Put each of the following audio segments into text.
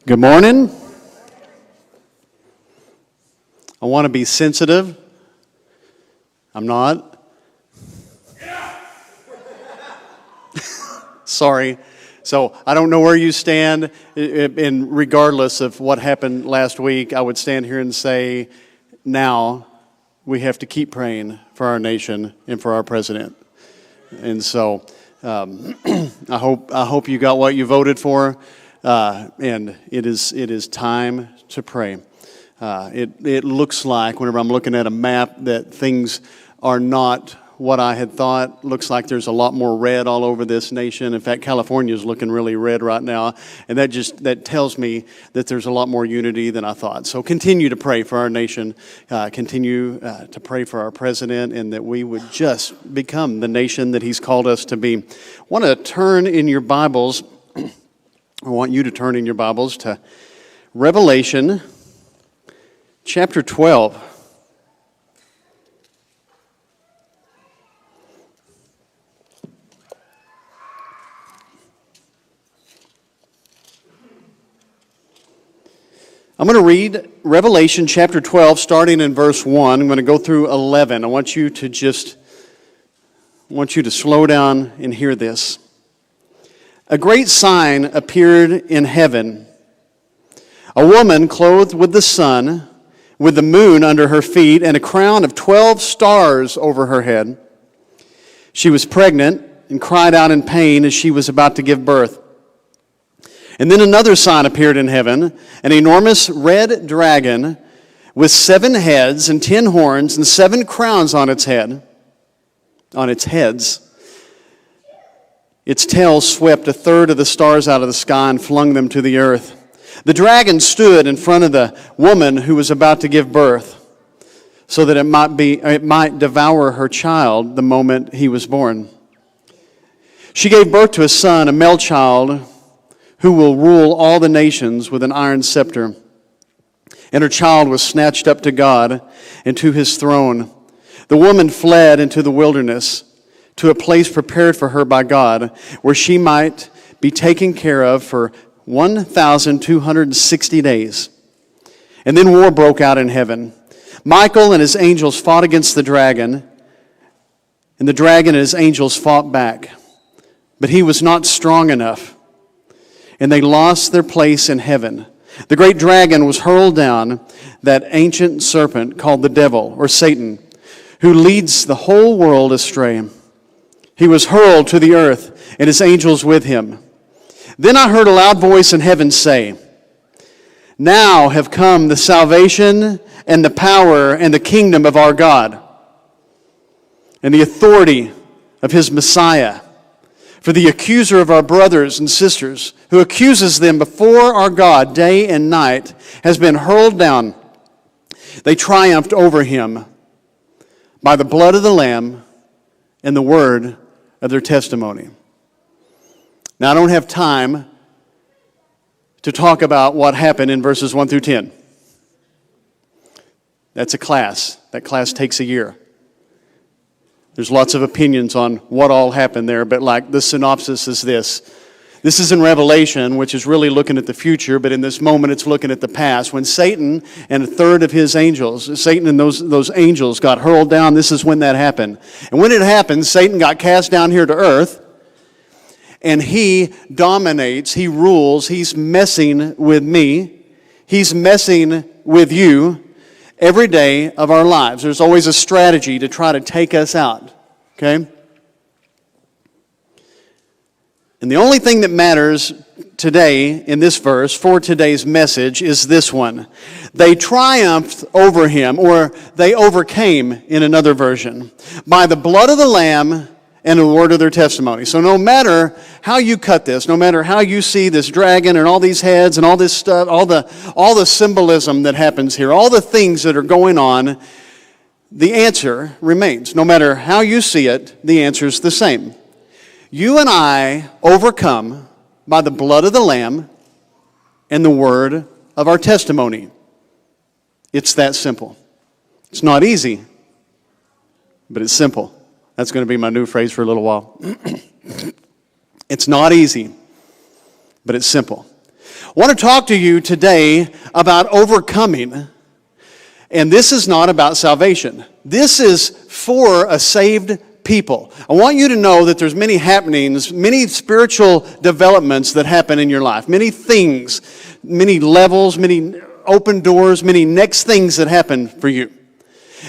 Good morning. I want to be sensitive. I'm not. Sorry. So I don't know where you stand, and regardless of what happened last week, I would stand here and say, now we have to keep praying for our nation and for our president. And so I hope you got what you voted for, and it is time to pray. It looks like, whenever I'm looking at a map, that things are not what I had thought. Looks like there's a lot more red all over this nation. In fact, California is looking really red right now, and that tells me that there's a lot more unity than I thought. So continue to pray for our nation, continue to pray for our president, and that we would just become the nation that he's called us to be. I want to turn in your Bibles, I want you to turn in your Bibles to Revelation chapter 12. I'm going to read Revelation chapter 12, starting in verse 1. I'm going to go through 11. I want you to slow down and hear this. A great sign appeared in heaven. A woman clothed with the sun, with the moon under her feet, and a crown of 12 stars over her head. She was pregnant and cried out in pain as she was about to give birth. And then another sign appeared in heaven, an enormous red dragon with 7 heads and 10 horns and 7 crowns on its heads. Its tail swept a third of the stars out of the sky and flung them to the earth. The dragon stood in front of the woman who was about to give birth, so that it might devour her child the moment he was born. She gave birth to a son, a male child, who will rule all the nations with an iron scepter. And her child was snatched up to God and to his throne. The woman fled into the wilderness to a place prepared for her by God, where she might be taken care of for 1,260 days. And then war broke out in heaven. Michael and his angels fought against the dragon, and the dragon and his angels fought back. But he was not strong enough, and they lost their place in heaven. The great dragon was hurled down, that ancient serpent called the devil, or Satan, who leads the whole world astray. He was hurled to the earth, and his angels with him. Then I heard a loud voice in heaven say, "Now have come the salvation and the power and the kingdom of our God, and the authority of his Messiah. For the accuser of our brothers and sisters, who accuses them before our God day and night, has been hurled down. They triumphed over him by the blood of the Lamb and the word of their testimony." Now, I don't have time to talk about what happened in verses 1 through 10. That's a class. That class takes a year. There's lots of opinions on what all happened there, but like the synopsis is this. This is in Revelation, which is really looking at the future, but in this moment it's looking at the past. When Satan and a third of his angels, Satan and those angels got hurled down, this is when that happened. And when it happened, Satan got cast down here to earth, and he dominates, he rules, he's messing with me, he's messing with you every day of our lives. There's always a strategy to try to take us out, okay? And the only thing that matters today in this verse for today's message is this one. They triumphed over him, or they overcame in another version, by the blood of the Lamb and the word of their testimony. So no matter how you cut this, no matter how you see this dragon and all these heads and all this stuff, all the symbolism that happens here, all the things that are going on, the answer remains. No matter how you see it, the answer is the same. You and I overcome by the blood of the Lamb and the word of our testimony. It's that simple. It's not easy, but it's simple. That's going to be my new phrase for a little while. It's not easy, but it's simple. I want to talk to you today about overcoming. And this is not about salvation. This is for a saved people. I want you to know that there's many happenings, many spiritual developments that happen in your life. Many things, many levels, many open doors, many next things that happen for you.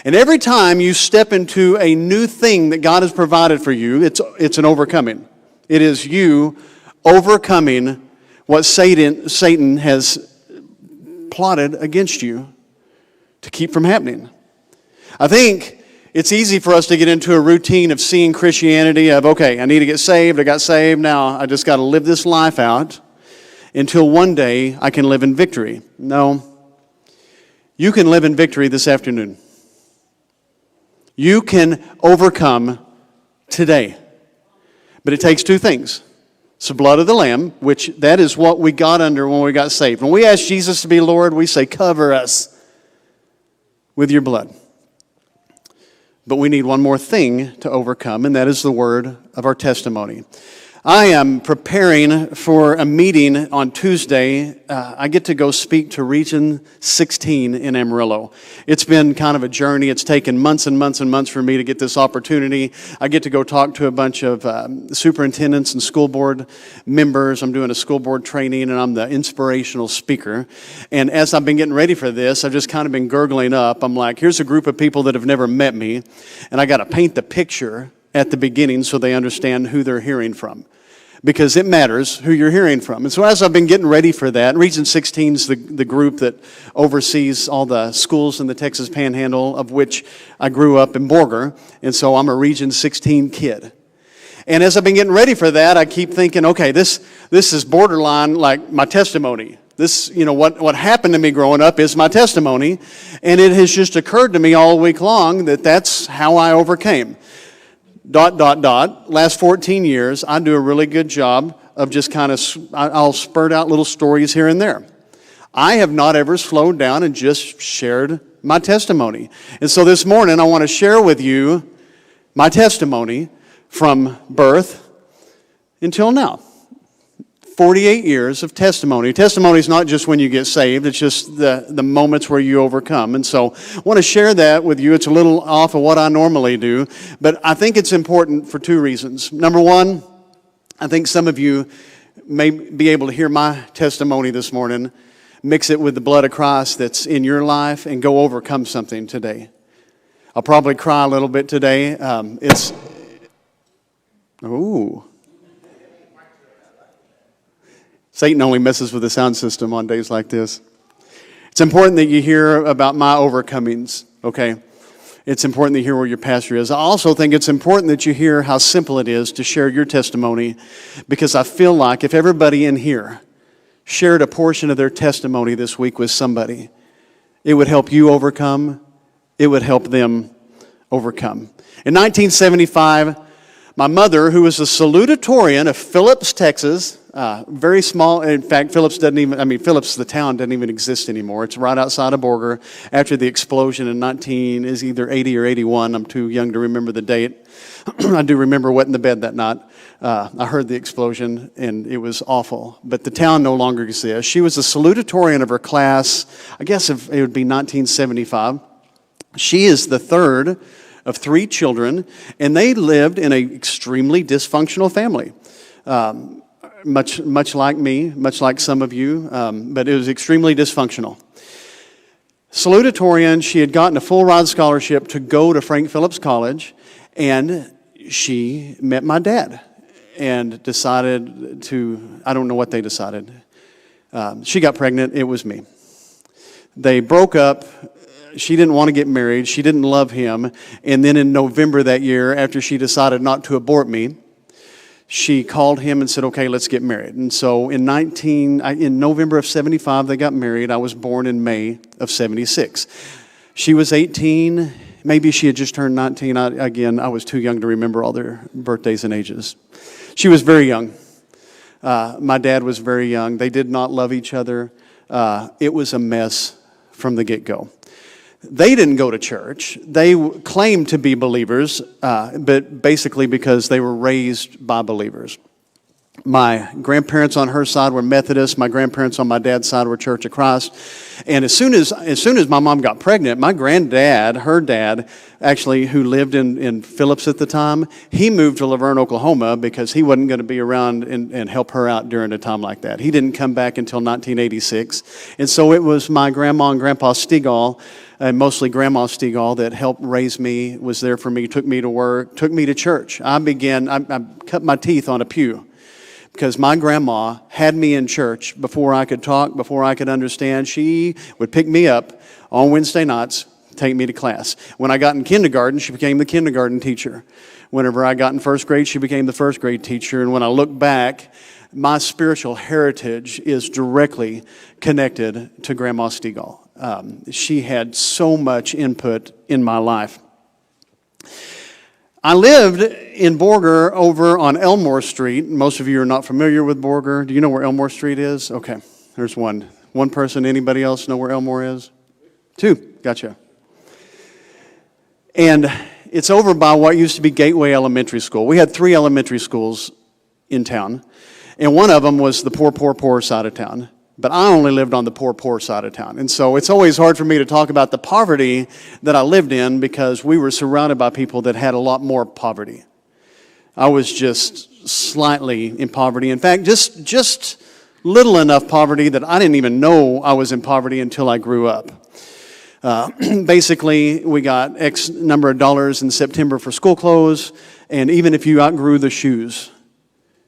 And every time you step into a new thing that God has provided for you, it's an overcoming. It is you overcoming what Satan has plotted against you to keep from happening. I think it's easy for us to get into a routine of seeing Christianity of, okay, I need to get saved, I got saved, now I just got to live this life out until one day I can live in victory. No, you can live in victory this afternoon. You can overcome today. But it takes two things. It's the blood of the Lamb, which that is what we got under when we got saved. When we ask Jesus to be Lord, we say, cover us with your blood. But we need one more thing to overcome, and that is the word of our testimony. I am preparing for a meeting on Tuesday. I get to go speak to Region 16 in Amarillo. It's been kind of a journey. It's taken months and months and months for me to get this opportunity. I get to go talk to a bunch of superintendents and school board members. I'm doing a school board training, and I'm the inspirational speaker. And as I've been getting ready for this, I've just kind of been gurgling up. I'm like, here's a group of people that have never met me, and I got to paint the picture at the beginning so they understand who they're hearing from. Because it matters who you're hearing from. And so as I've been getting ready for that, Region 16 is the group that oversees all the schools in the Texas Panhandle, of which I grew up in Borger. And so I'm a Region 16 kid. And as I've been getting ready for that, I keep thinking, okay, this is borderline like my testimony. This, what happened to me growing up is my testimony. And it has just occurred to me all week long that that's how I overcame. ... Last 14 years, I do a really good job of just kind of, I'll spurt out little stories here and there. I have not ever slowed down and just shared my testimony. And so this morning, I want to share with you my testimony from birth until now. 48 years of testimony. Testimony is not just when you get saved, it's just the moments where you overcome. And so I want to share that with you. It's a little off of what I normally do, but I think it's important for two reasons. Number one, I think some of you may be able to hear my testimony this morning, mix it with the blood of Christ that's in your life, and go overcome something today. I'll probably cry a little bit today. Satan only messes with the sound system on days like this. It's important that you hear about my overcomings, okay? It's important that you hear where your pastor is. I also think it's important that you hear how simple it is to share your testimony, because I feel like if everybody in here shared a portion of their testimony this week with somebody, it would help you overcome. It would help them overcome. In 1975, my mother, who was a salutatorian of Phillips, Texas, very small. In fact, Phillips, the town doesn't even exist anymore. It's right outside of Borger after the explosion in is either 80 or 81. I'm too young to remember the date. I do remember wetting the bed that night. I heard the explosion, and it was awful. But the town no longer exists. She was a salutatorian of her class. I guess it would be 1975. She is the third of three children, and they lived in an extremely dysfunctional family. Much like me, much like some of you, but it was extremely dysfunctional. Salutatorian, she had gotten a full ride scholarship to go to Frank Phillips College, and she met my dad and decided to, I don't know what they decided. She got pregnant, it was me. They broke up. She didn't want to get married. She didn't love him. And then in November that year, after she decided not to abort me, she called him and said, okay, let's get married. And so in November of 75, they got married. I was born in May of 76. She was 18. Maybe she had just turned 19. I was too young to remember all their birthdays and ages. She was very young. My dad was very young. They did not love each other. It was a mess from the get-go. They didn't go to church. They claimed to be believers, but basically because they were raised by believers. My grandparents on her side were Methodist. My grandparents on my dad's side were Church of Christ. And as soon as my mom got pregnant, my granddad, her dad, actually, who lived in Phillips at the time, he moved to Laverne, Oklahoma, because he wasn't going to be around and help her out during a time like that. He didn't come back until 1986. And so it was my grandma and grandpa Stegall, and mostly Grandma Stegall, that helped raise me, was there for me, took me to work, took me to church. I cut my teeth on a pew, because my grandma had me in church before I could talk, before I could understand. She would pick me up on Wednesday nights, take me to class. When I got in kindergarten, she became the kindergarten teacher. Whenever I got in first grade, she became the first grade teacher. And when I look back, my spiritual heritage is directly connected to Grandma Stegall. She had so much input in my life. I lived in Borger over on Elmore Street. Most of you are not familiar with Borger. Do you know where Elmore Street is? Okay, there's one. One person. Anybody else know where Elmore is? Two. Gotcha. And it's over by what used to be Gateway Elementary School. We had 3 elementary schools in town, and one of them was the poor side of town. But I only lived on the poor side of town. And so it's always hard for me to talk about the poverty that I lived in, because we were surrounded by people that had a lot more poverty. I was just slightly in poverty. In fact, just little enough poverty that I didn't even know I was in poverty until I grew up. Basically, we got X number of dollars in September for school clothes, and even if you outgrew the shoes,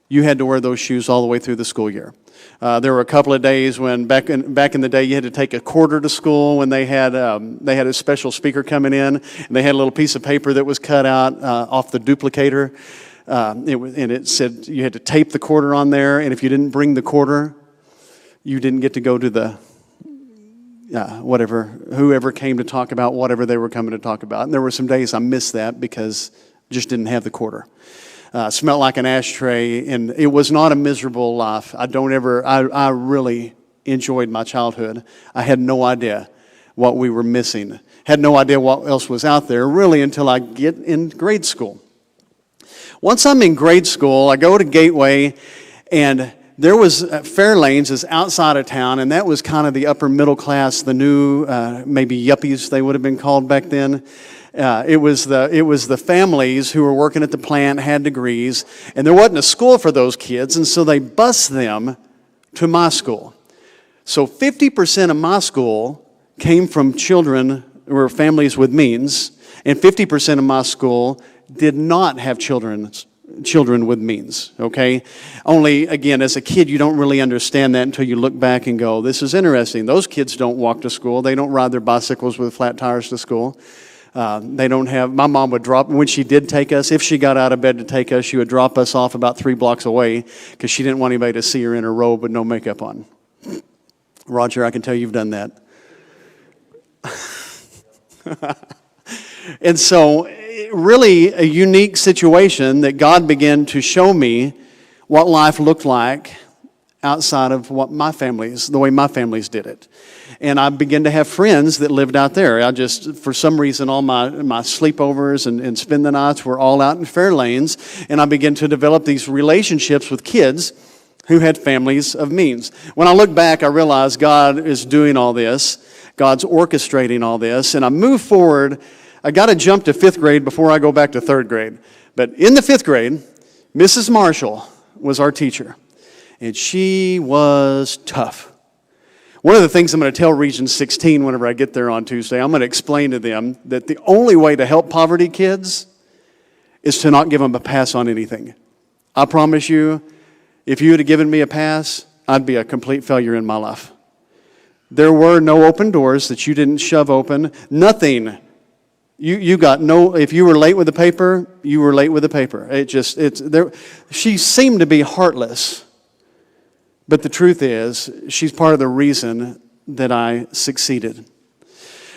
you had to wear those shoes all the way through the school year. There were a couple of days when back in the day you had to take a quarter to school, when they had a special speaker coming in, and they had a little piece of paper that was cut out off the duplicator. It said you had to tape the quarter on there, and if you didn't bring the quarter, you didn't get to go to the whoever came to talk about whatever they were coming to talk about. And there were some days I missed that because I just didn't have the quarter. Smelled like an ashtray, and it was not a miserable life. I really enjoyed my childhood. I had no idea what we were missing. Had no idea what else was out there, really, until I get in grade school. Once I'm in grade school, I go to Gateway, and there was Fairlanes is outside of town, and that was kind of the upper middle class, the new, maybe yuppies they would have been called back then. It was the families who were working at the plant, had degrees, and there wasn't a school for those kids, and so they bused them to my school. So 50% of my school came from children or families with means, and 50% of my school did not have children with means, okay? Only, again, as a kid, you don't really understand that until you look back and go, this is interesting. Those kids don't walk to school. They don't ride their bicycles with flat tires to school. They don't have, my mom would drop, when she did take us, if she got out of bed to take us, she would drop us off about 3 blocks away because she didn't want anybody to see her in her robe with no makeup on. Roger, I can tell you've done that. And so, really a unique situation that God began to show me what life looked like outside of what the way my families did it. And I began to have friends that lived out there. I just, for some reason, all my sleepovers and spend the nights were all out in Fairlanes. And I began to develop these relationships with kids who had families of means. When I look back, I realize God is doing all this. God's orchestrating all this. And I move forward. I got to jump to 5th grade before I go back to 3rd grade. But in the 5th grade, Mrs. Marshall was our teacher. And she was tough. One of the things I'm going to tell Region 16 whenever I get there on Tuesday, I'm going to explain to them that the only way to help poverty kids is to not give them a pass on anything. I promise you, if you had given me a pass, I'd be a complete failure in my life. There were no open doors that you didn't shove open. Nothing. You got no, if you were late with the paper, you were late with the paper. She seemed to be heartless. But the truth is, she's part of the reason that I succeeded.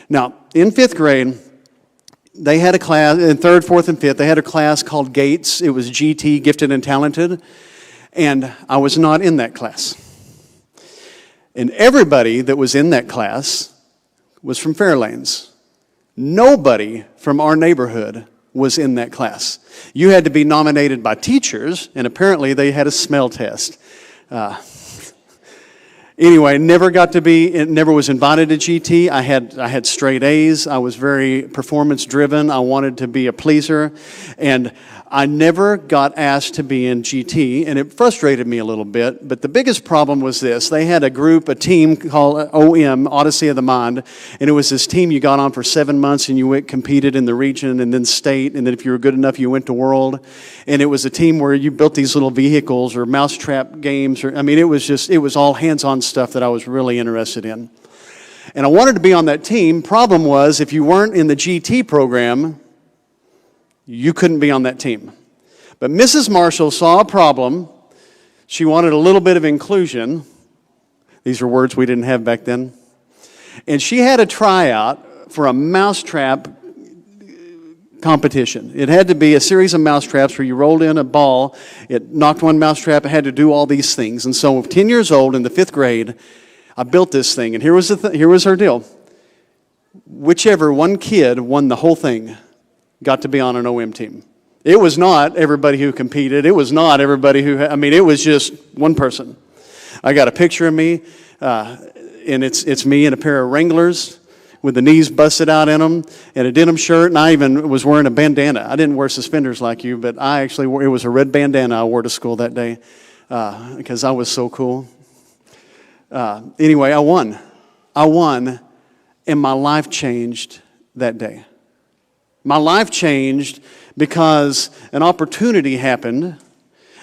Now, in 5th grade, they had a class, in 3rd, 4th, and 5th, they had a class called GATES. It was GT, Gifted and Talented. And I was not in that class. And everybody that was in that class was from Fairlanes. Nobody from our neighborhood was in that class. You had to be nominated by teachers, and apparently they had a smell test. Anyway, never was invited to GT. I had straight A's. I was very performance driven. I wanted to be a pleaser. And I never got asked to be in GT, and it frustrated me a little bit. But the biggest problem was this. They had a team called OM, Odyssey of the Mind, and it was this team you got on for 7 months, and you competed in the region and then state, and then if you were good enough, you went to world. And it was a team where you built these little vehicles or mousetrap games. It was all hands-on stuff that I was really interested in. And I wanted to be on that team. Problem was, if you weren't in the GT program, you couldn't be on that team. But Mrs. Marshall saw a problem. She wanted a little bit of inclusion. These are words we didn't have back then. And she had a tryout for a mousetrap competition. It had to be a series of mousetraps where you rolled in a ball, it knocked one mousetrap, it had to do all these things. And so 10 years old in the 5th grade, I built this thing. And here was her deal. Whichever one kid won the whole thing got to be on an OM team. It was not everybody who competed. It was not everybody it was just one person. I got a picture of me, and it's me in a pair of Wranglers with the knees busted out in them, and a denim shirt, and I even was wearing a bandana. I didn't wear suspenders like you, but it was a red bandana I wore to school that day because I was so cool. Anyway, I won, and my life changed that day. My life changed because an opportunity happened.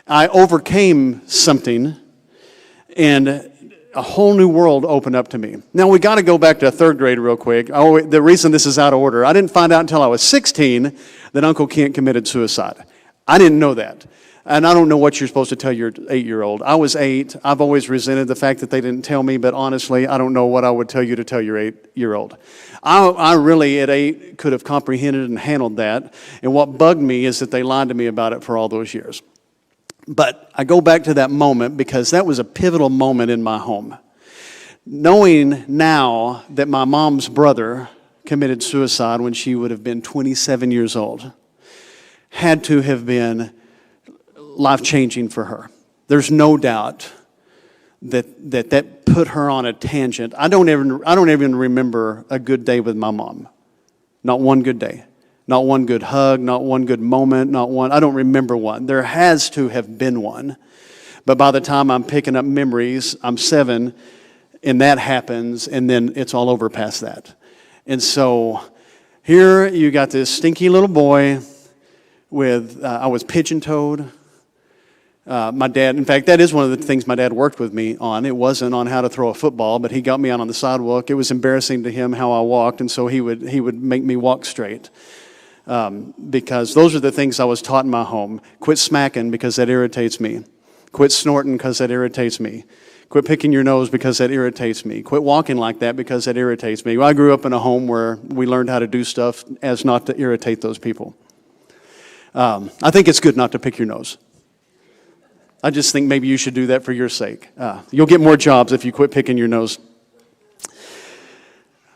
I overcame something, and a whole new world opened up to me. Now, we got to go back to 3rd grade real quick. The reason this is out of order, I didn't find out until I was 16 that Uncle Kent committed suicide. I didn't know that. And I don't know what you're supposed to tell your 8-year-old. I was 8. I've always resented the fact that they didn't tell me, but honestly, I don't know what I would tell you to tell your 8-year-old. I really, at 8, could have comprehended and handled that. And what bugged me is that they lied to me about it for all those years. But I go back to that moment because that was a pivotal moment in my home. Knowing now that my mom's brother committed suicide when she would have been 27 years old had to have been life-changing for her. There's no doubt that put her on a tangent. I don't even remember a good day with my mom. Not one good day. Not one good hug, not one good moment, I don't remember one. There has to have been one. But by the time I'm picking up memories, I'm 7, and that happens, and then it's all over past that. And so here you got this stinky little boy with, I was pigeon-toed. My dad, in fact, that is one of the things my dad worked with me on. It wasn't on how to throw a football, but he got me out on the sidewalk. It was embarrassing to him how I walked, and so he would make me walk straight. Because those are the things I was taught in my home. Quit smacking because that irritates me. Quit snorting because that irritates me. Quit picking your nose because that irritates me. Quit walking like that because that irritates me. Well, I grew up in a home where we learned how to do stuff as not to irritate those people. I think it's good not to pick your nose. I just think maybe you should do that for your sake. You'll get more jobs if you quit picking your nose.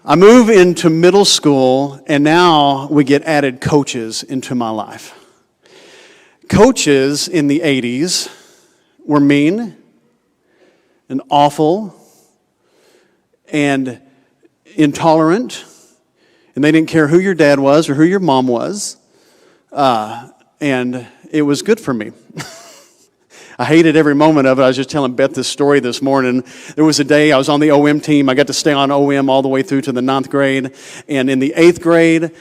I move into middle school, and now we get added coaches into my life. Coaches in the 80s were mean and awful and intolerant, and they didn't care who your dad was or who your mom was, and it was good for me. I hated every moment of it. I was just telling Beth this story this morning. There was a day I was on the OM team. I got to stay on OM all the way through to the 9th grade. And in the 8th grade,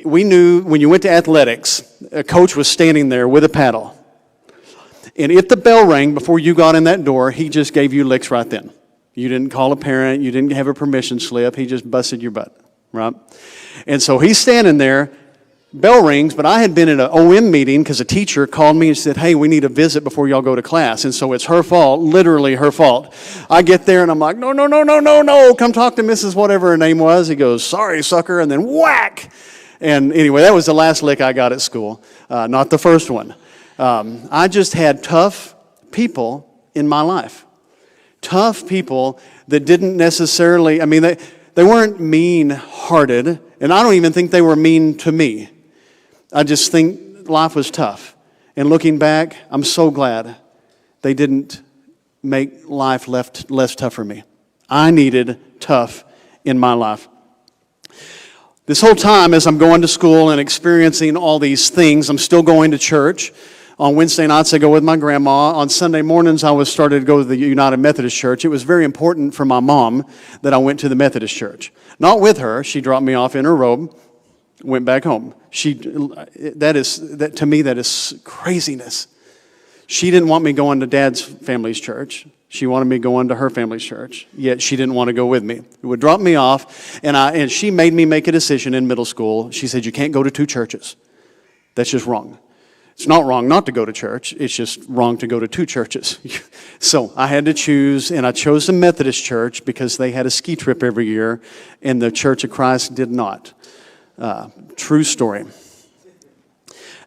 we knew when you went to athletics, a coach was standing there with a paddle. And if the bell rang before you got in that door, he just gave you licks right then. You didn't call a parent. You didn't have a permission slip. He just busted your butt, right? And so he's standing there. Bell rings, but I had been in an OM meeting because a teacher called me and said, hey, we need a visit before y'all go to class. And so it's her fault, literally her fault. I get there and I'm like, no, come talk to Mrs. whatever her name was. He goes, sorry, sucker, and then whack. And anyway, that was the last lick I got at school, not the first one. I just had tough people in my life. Tough people that didn't necessarily, they weren't mean-hearted, and I don't even think they were mean to me. I just think life was tough. And looking back, I'm so glad they didn't make life less tough for me. I needed tough in my life. This whole time as I'm going to school and experiencing all these things, I'm still going to church. On Wednesday nights, I go with my grandma. On Sunday mornings, I was started to go to the United Methodist Church. It was very important for my mom that I went to the Methodist Church. Not with her. She dropped me off in her robe, went back home. To me, that is craziness. She didn't want me going to Dad's family's church. She wanted me going to her family's church, yet she didn't want to go with me. It would drop me off, and she made me make a decision in middle school. She said, you can't go to two churches. That's just wrong. It's not wrong not to go to church. It's just wrong to go to two churches. So I had to choose, and I chose the Methodist Church because they had a ski trip every year, and the Church of Christ did not. True story.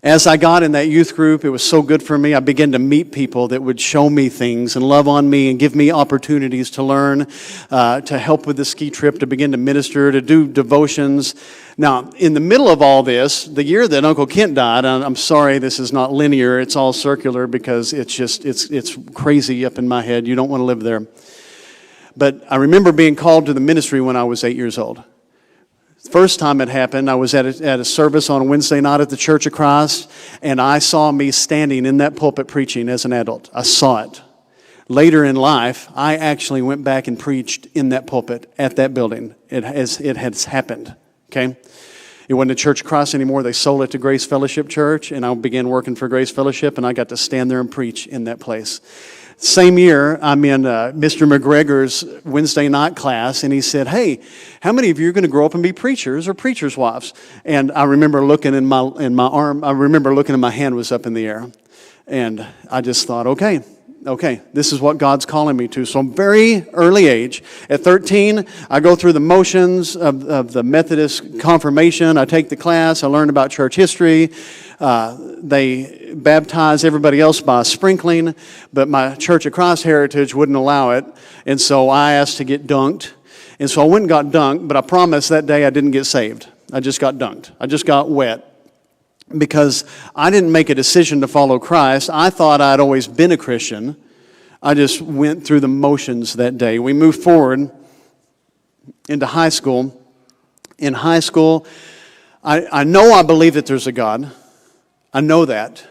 As I got in that youth group, it was so good for me. I began to meet people that would show me things and love on me and give me opportunities to learn, to help with the ski trip, to begin to minister, to do devotions. Now, in the middle of all this, the year that Uncle Kent died, I'm sorry this is not linear, it's all circular because it's crazy up in my head. You don't want to live there. But I remember being called to the ministry when I was 8 years old. First time it happened, I was at a service on a Wednesday night at the Church of Christ, and I saw me standing in that pulpit preaching as an adult. I saw it. Later in life, I actually went back and preached in that pulpit at that building. It has happened, okay? It wasn't a Church of Christ anymore. They sold it to Grace Fellowship Church, and I began working for Grace Fellowship, and I got to stand there and preach in that place. Same year, I'm in Mr. McGregor's Wednesday night class, and he said, hey, how many of you are going to grow up and be preachers or preachers' wives? And I remember looking in my arm, I remember looking and my hand was up in the air. And I just thought, okay, this is what God's calling me to. So I'm very early age. At 13, I go through the motions of the Methodist confirmation. I take the class. I learn about church history. They baptize everybody else by sprinkling, but my Church of Christ heritage wouldn't allow it. And so I asked to get dunked. And so I went and got dunked, but I promised that day I didn't get saved. I just got dunked. I just got wet. Because I didn't make a decision to follow Christ. I thought I'd always been a Christian. I just went through the motions that day. We moved forward into high school. In high school, I know I believe that there's a God. I know that.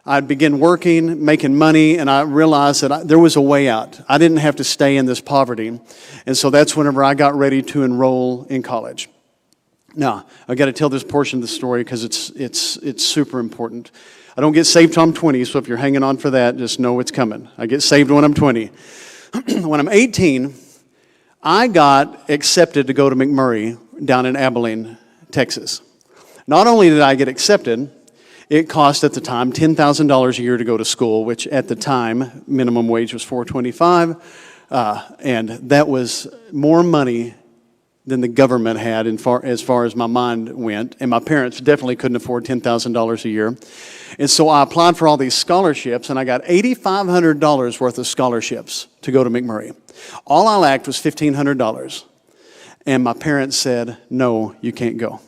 I began working, making money, and I realized that there was a way out. I didn't have to stay in this poverty. And so that's whenever I got ready to enroll in college. Now, I've got to tell this portion of the story because it's super important. I don't get saved till I'm 20, so if you're hanging on for that, just know it's coming. I get saved when I'm 20. When I'm 18, I got accepted to go to McMurray down in Abilene, Texas. Not only did I get accepted, it cost at the time $10,000 a year to go to school, which at the time, minimum wage was $4.25, and that was more money than the government had as far as my mind went. And my parents definitely couldn't afford $10,000 a year. And so I applied for all these scholarships, and I got $8,500 worth of scholarships to go to McMurray. All I lacked was $1,500. And my parents said, no, you can't go.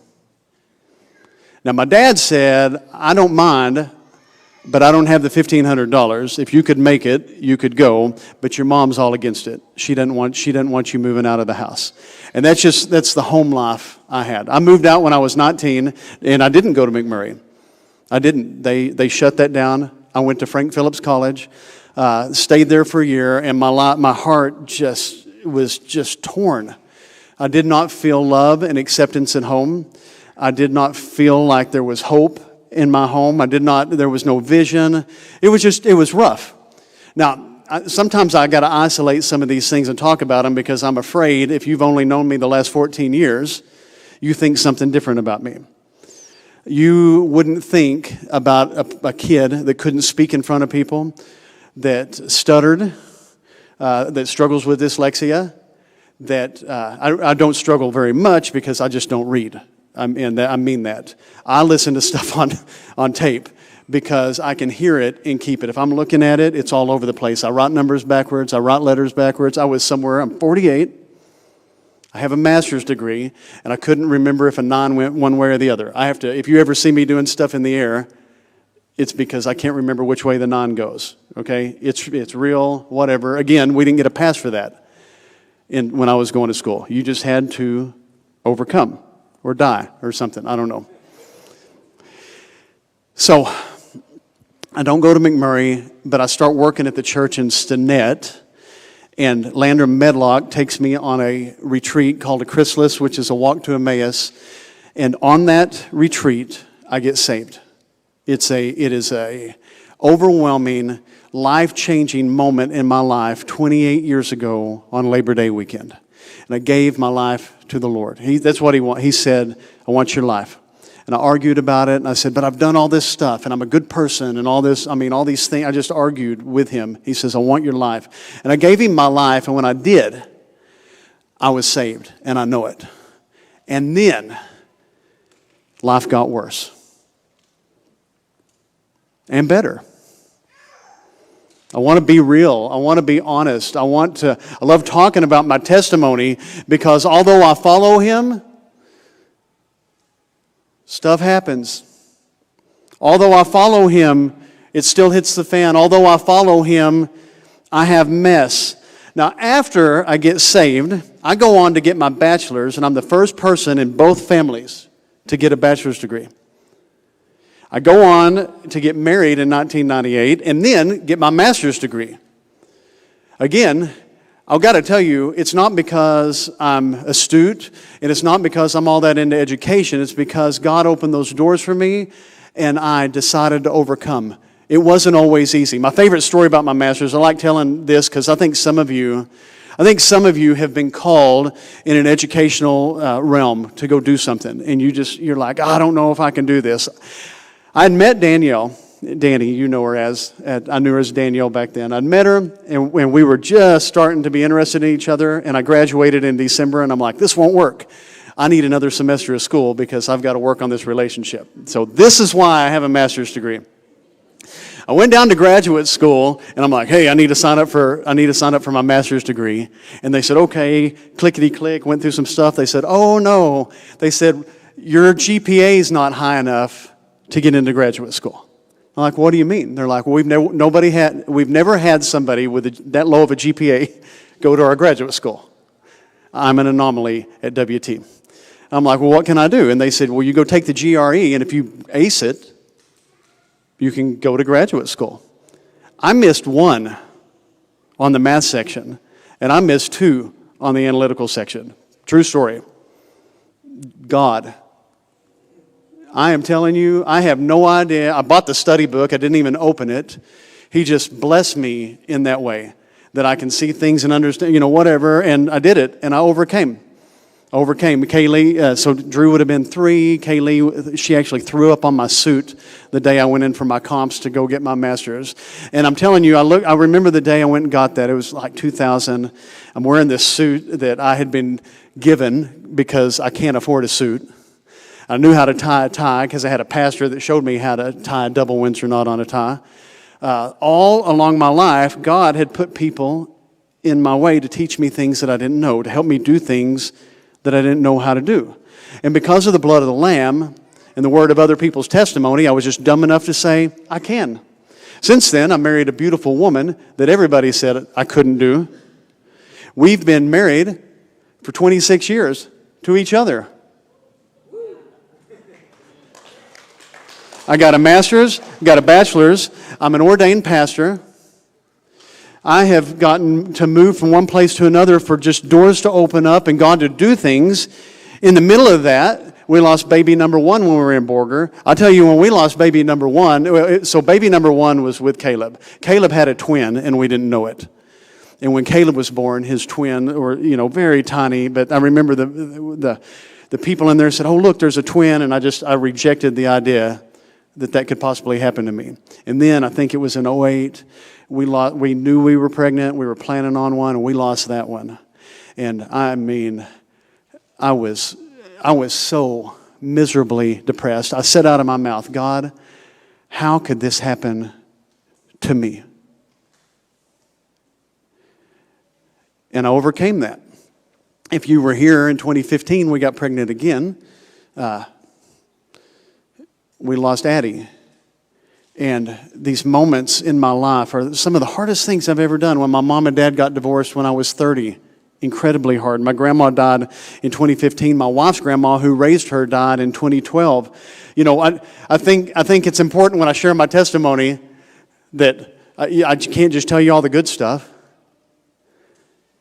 Now, my dad said, I don't mind, but I don't have the $1,500. If you could make it, you could go, but your mom's all against it. She doesn't want you moving out of the house. And that's the home life I had. I moved out when I was 19, and I didn't go to McMurray. I didn't. They shut that down. I went to Frank Phillips College, stayed there for a year, and my heart was torn. I did not feel love and acceptance at home. I did not feel like there was hope in my home. There was no vision. It was rough. Now, sometimes I got to isolate some of these things and talk about them because I'm afraid if you've only known me the last 14 years, you think something different about me. You wouldn't think about a kid that couldn't speak in front of people, that stuttered, that struggles with dyslexia, that I don't struggle very much because I just don't read. I mean that. I listen to stuff on tape because I can hear it and keep it. If I'm looking at it, it's all over the place. I write numbers backwards. I write letters backwards. I'm 48. I have a master's degree, and I couldn't remember if a 9 went one way or the other. If you ever see me doing stuff in the air, it's because I can't remember which way the 9 goes, okay? It's real, whatever. Again, we didn't get a pass for that when I was going to school. You just had to overcome or die or something. I don't know. So I don't go to McMurray, but I start working at the church in Stinnett. And Landrum Medlock takes me on a retreat called a Chrysalis, which is a walk to Emmaus. And on that retreat, I get saved. It is a overwhelming, life-changing moment in my life 28 years ago on Labor Day weekend. And I gave my life to the Lord. That's what he wanted. He said, I want your life. And I argued about it, and I said, but I've done all this stuff, and I'm a good person, and all these things. I just argued with him. He says, I want your life. And I gave him my life, and when I did, I was saved, and I know it. And then, life got worse. And better. I want to be real. I want to be honest. I love talking about my testimony, because although I follow him, stuff happens. Although I follow him, it still hits the fan. Although I follow him, I have mess. Now, after I get saved, I go on to get my bachelor's, and I'm the first person in both families to get a bachelor's degree. I go on to get married in 1998 and then get my master's degree. Again, I've got to tell you, it's not because I'm astute, and it's not because I'm all that into education. It's because God opened those doors for me, and I decided to overcome. It wasn't always easy. My favorite story about my master's, I like telling this because I think some of you have been called in an educational realm to go do something, and you're like, I don't know if I can do this. I had met Danielle. Danny, you know her I knew her as Danielle back then. I'd met her, and we were just starting to be interested in each other, and I graduated in December, and I'm like, this won't work. I need another semester of school because I've got to work on this relationship. So this is why I have a master's degree. I went down to graduate school, and I'm like, hey, I need to sign up for my master's degree. And they said, okay, clickety-click, went through some stuff. They said, oh, no. They said, your GPA is not high enough to get into graduate school. I'm like, what do you mean? They're like, well, we've never had somebody with that low of a GPA go to our graduate school. I'm an anomaly at WT. I'm like, well, what can I do? And they said, well, you go take the GRE, and if you ace it, you can go to graduate school. I missed 1 on the math section, and I missed 2 on the analytical section. True story. God. I am telling you, I have no idea. I bought the study book. I didn't even open it. He just blessed me in that way, that I can see things and understand, whatever. And I did it, and I overcame. Kaylee, so Drew would have been 3. Kaylee, she actually threw up on my suit the day I went in for my comps to go get my master's. And I'm telling you, I remember the day I went and got that. It was like 2000. I'm wearing this suit that I had been given because I can't afford a suit. I knew how to tie a tie because I had a pastor that showed me how to tie a double Windsor knot on a tie. All along my life, God had put people in my way to teach me things that I didn't know, to help me do things that I didn't know how to do. And because of the blood of the Lamb and the word of other people's testimony, I was just dumb enough to say, I can. Since then, I married a beautiful woman that everybody said I couldn't do. We've been married for 26 years to each other. I got a master's, got a bachelor's. I'm an ordained pastor. I have gotten to move from one place to another for just doors to open up and God to do things. In the middle of that, we lost baby number 1 when we were in Borger. I'll tell you, when we lost baby number 1, so baby number 1 was with Caleb. Caleb had a twin, and we didn't know it. And when Caleb was born, his twin, were very tiny, but I remember the people in there said, oh, look, there's a twin, and I rejected the idea that could possibly happen to me. And then I think it was in 2008, we knew we were pregnant, we were planning on one, and we lost that one. And I mean, I was so miserably depressed. I said out of my mouth, God, how could this happen to me? And I overcame that. If you were here in 2015, we got pregnant again. We lost Addie. And these moments in my life are some of the hardest things I've ever done. When my mom and dad got divorced when I was 30, incredibly hard. My grandma died in 2015. My wife's grandma, who raised her, died in 2012. You know, I think it's important when I share my testimony that I can't just tell you all the good stuff.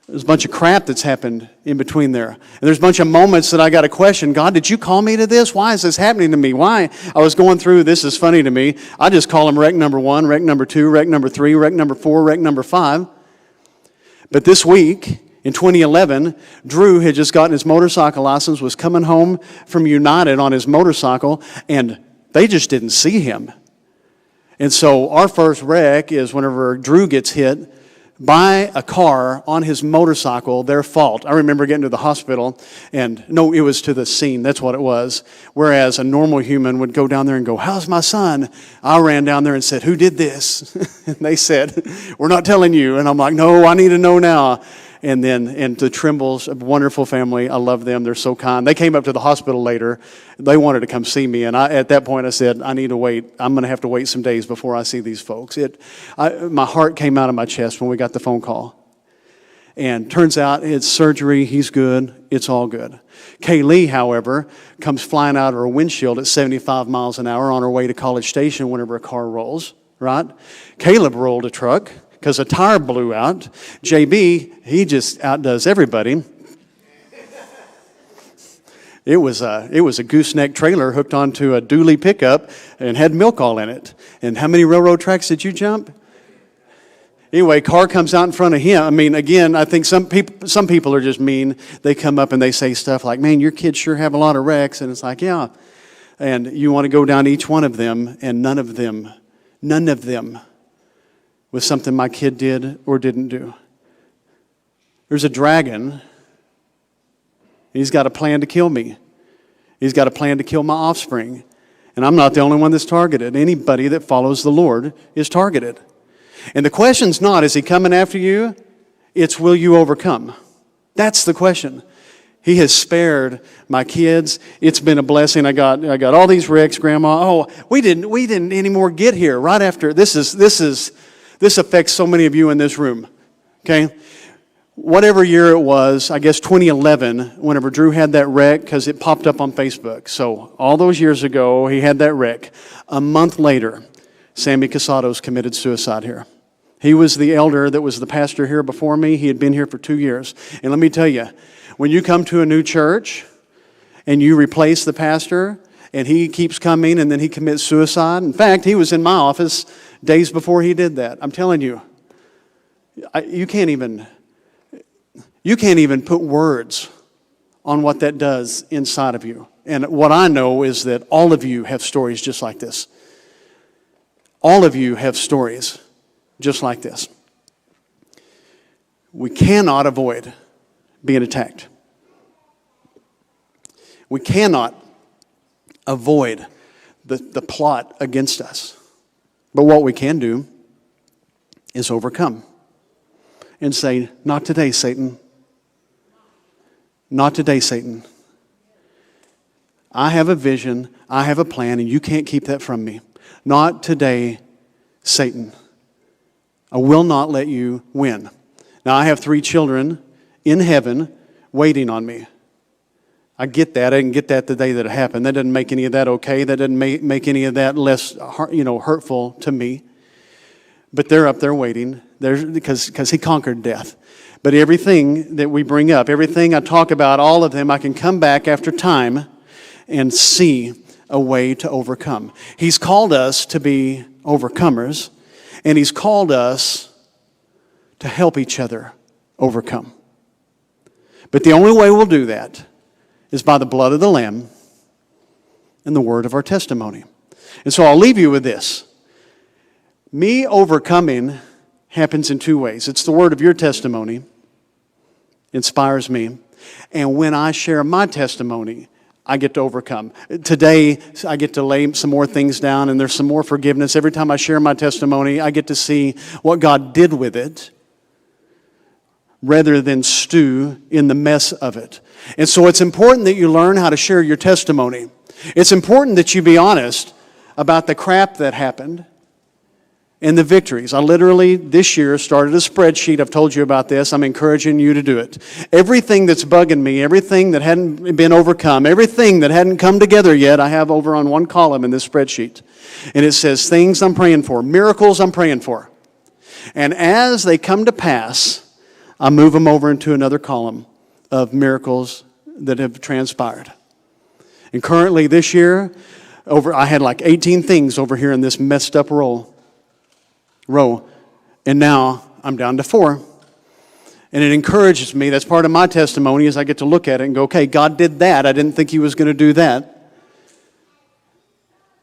There's a bunch of crap that's happened in between there. And there's a bunch of moments that I got to question, God, did you call me to this? Why is this happening to me? Why? I was going through, this is funny to me, I just call them wreck number 1, wreck number 2, wreck number 3, wreck number 4, wreck number 5. But this week, in 2011, Drew had just gotten his motorcycle license, was coming home from United on his motorcycle, and they just didn't see him. And so our first wreck is whenever Drew gets hit by a car on his motorcycle, their fault. I remember getting to the hospital, and no, it was to the scene. That's what it was. Whereas a normal human would go down there and go, how's my son? I ran down there and said, who did this? And they said, we're not telling you. And I'm like, no, I need to know now. And the Trimbles, a wonderful family. I love them. They're so kind. They came up to the hospital later. They wanted to come see me. And at that point, I said, I need to wait. I'm going to have to wait some days before I see these folks. My heart came out of my chest when we got the phone call. And turns out it's surgery. He's good. It's all good. Kaylee, however, comes flying out of her windshield at 75 miles an hour on her way to College Station whenever a car rolls, right? Caleb rolled a truck because a tire blew out. JB, he just outdoes everybody. It was a gooseneck trailer hooked onto a dually pickup and had milk all in it. And how many railroad tracks did you jump? Anyway, car comes out in front of him. I mean, again, I think some people are just mean. They come up and they say stuff like, man, your kids sure have a lot of wrecks. And it's like, yeah. And you want to go down to each one of them, and none of them was something my kid did or didn't do. There's a dragon. He's got a plan to kill me. He's got a plan to kill my offspring. And I'm not the only one that's targeted. Anybody that follows the Lord is targeted. And the question's not, is he coming after you? It's, will you overcome? That's the question. He has spared my kids. It's been a blessing. I got all these wrecks, Grandma. Oh, we didn't anymore get here right after. This affects so many of you in this room. Okay? Whatever year it was, I guess 2011, whenever Drew had that wreck, because it popped up on Facebook. So all those years ago, he had that wreck. A month later, Sammy Casados committed suicide here. He was the elder that was the pastor here before me. He had been here for 2 years. And let me tell you, when you come to a new church and you replace the pastor and he keeps coming and then he commits suicide. In fact, he was in my office days before he did that. I'm telling you, you can't even put words on what that does inside of you. And what I know is that all of you have stories just like this. All of you have stories just like this. We cannot avoid being attacked. We cannot avoid the plot against us. But what we can do is overcome and say, not today, Satan. Not today, Satan. I have a vision, I have a plan, and you can't keep that from me. Not today, Satan. I will not let you win. Now, I have 3 children in heaven waiting on me. I get that. I didn't get that the day that it happened. That doesn't make any of that okay. That doesn't make any of that less, hurtful to me. But they're up there waiting because he conquered death. But everything that we bring up, everything I talk about, all of them, I can come back after time and see a way to overcome. He's called us to be overcomers, and he's called us to help each other overcome. But the only way we'll do that is by the blood of the Lamb and the word of our testimony. And so I'll leave you with this. Me overcoming happens in 2 ways. It's the word of your testimony, inspires me. And when I share my testimony, I get to overcome. Today, I get to lay some more things down, and there's some more forgiveness. Every time I share my testimony, I get to see what God did with it. rather than stew in the mess of it. And so it's important that you learn how to share your testimony. It's important that you be honest about the crap that happened and the victories. I literally, this year, started a spreadsheet. I've told you about this. I'm encouraging you to do it. Everything that's bugging me, everything that hadn't been overcome, everything that hadn't come together yet, I have over on one column in this spreadsheet. And it says things I'm praying for, miracles I'm praying for. And as they come to pass, I move them over into another column of miracles that have transpired. And currently this year, I had like 18 things over here in this messed up row. And now I'm down to 4. And it encourages me. That's part of my testimony, is I get to look at it and go, okay, God did that. I didn't think He was going to do that.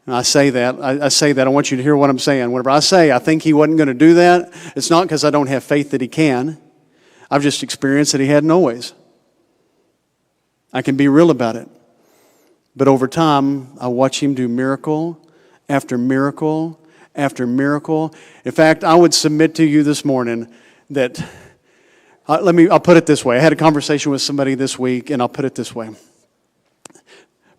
And I say that. I say that. I want you to hear what I'm saying. Whenever I say I think He wasn't going to do that, it's not because I don't have faith that He can. I've just experienced that He hadn't always. I can be real about it. But over time, I watch Him do miracle after miracle after miracle. In fact, I would submit to you this morning that, I'll put it this way. I had a conversation with somebody this week, and I'll put it this way.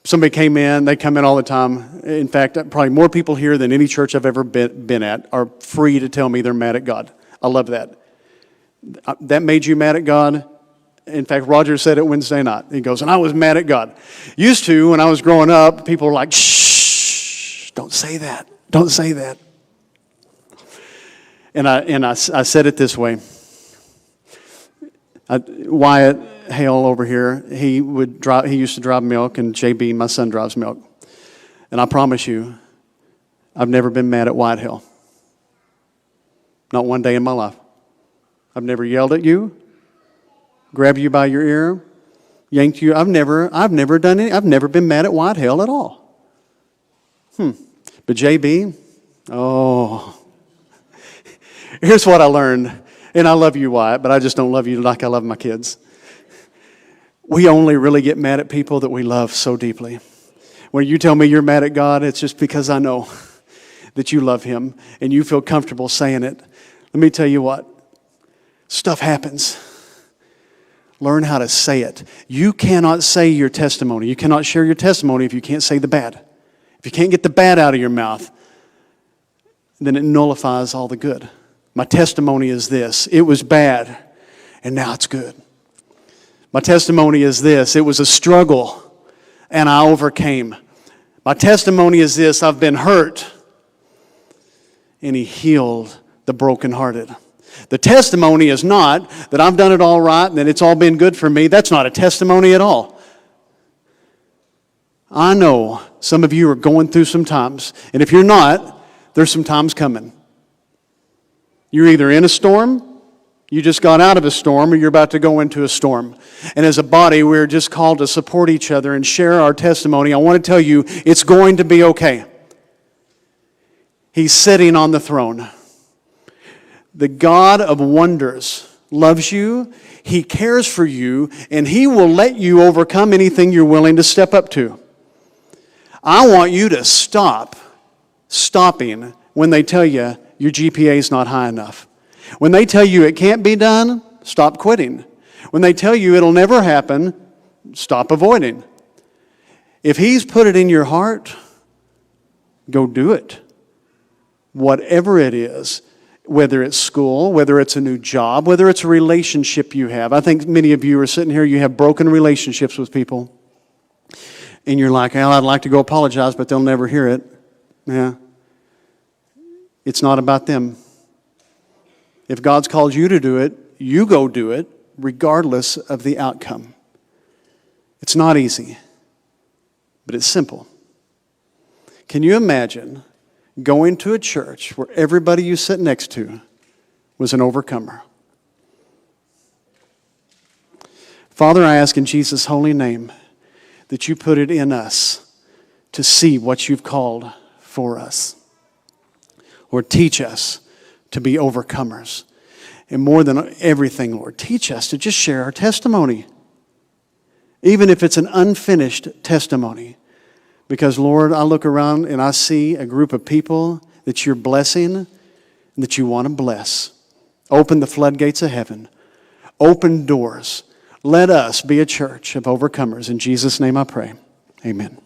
Somebody came in, they come in all the time. In fact, probably more people here than any church I've ever been at are free to tell me they're mad at God. I love that. That made you mad at God? In fact, Roger said it Wednesday night. He goes, and I was mad at God. Used to, when I was growing up, people were like, shh, don't say that. Don't say that. And I said it this way. Wyatt Hale over here, he used to drive milk, and JB, my son, drives milk. And I promise you, I've never been mad at Wyatt Hale. Not one day in my life. I've never yelled at you, grabbed you by your ear, yanked you. I've never done any. I've never been mad at Wyatt Hale at all. But JB, here's what I learned. And I love you, Wyatt, but I just don't love you like I love my kids. We only really get mad at people that we love so deeply. When you tell me you're mad at God, it's just because I know that you love Him and you feel comfortable saying it. Let me tell you what. Stuff happens. Learn how to say it. You cannot say your testimony. You cannot share your testimony if you can't say the bad. If you can't get the bad out of your mouth, then it nullifies all the good. My testimony is this. It was bad, and now it's good. My testimony is this. It was a struggle, and I overcame. My testimony is this. I've been hurt, and He healed the brokenhearted. The testimony is not that I've done it all right and that it's all been good for me. That's not a testimony at all. I know some of you are going through some times, and if you're not, there's some times coming. You're either in a storm, you just got out of a storm, or you're about to go into a storm. And as a body, we're just called to support each other and share our testimony. I want to tell you, it's going to be okay. He's sitting on the throne. The God of wonders loves you, He cares for you, and He will let you overcome anything you're willing to step up to. I want you to stopping when they tell you your GPA is not high enough. When they tell you it can't be done, stop quitting. When they tell you it'll never happen, stop avoiding. If He's put it in your heart, go do it. Whatever it is, whether it's school, whether it's a new job, whether it's a relationship you have. I think many of you are sitting here, you have broken relationships with people. And you're like, well, I'd like to go apologize, but they'll never hear it. Yeah. It's not about them. If God's called you to do it, you go do it, regardless of the outcome. It's not easy, but it's simple. Can you imagine going to a church where everybody you sit next to was an overcomer? Father, I ask in Jesus' holy name that you put it in us to see what you've called for us. Lord, teach us to be overcomers. And more than everything, Lord, teach us to just share our testimony. Even if it's an unfinished testimony. Because, Lord, I look around and I see a group of people that you're blessing and that you want to bless. Open the floodgates of heaven. open doors. Let us be a church of overcomers. In Jesus' name I pray. Amen.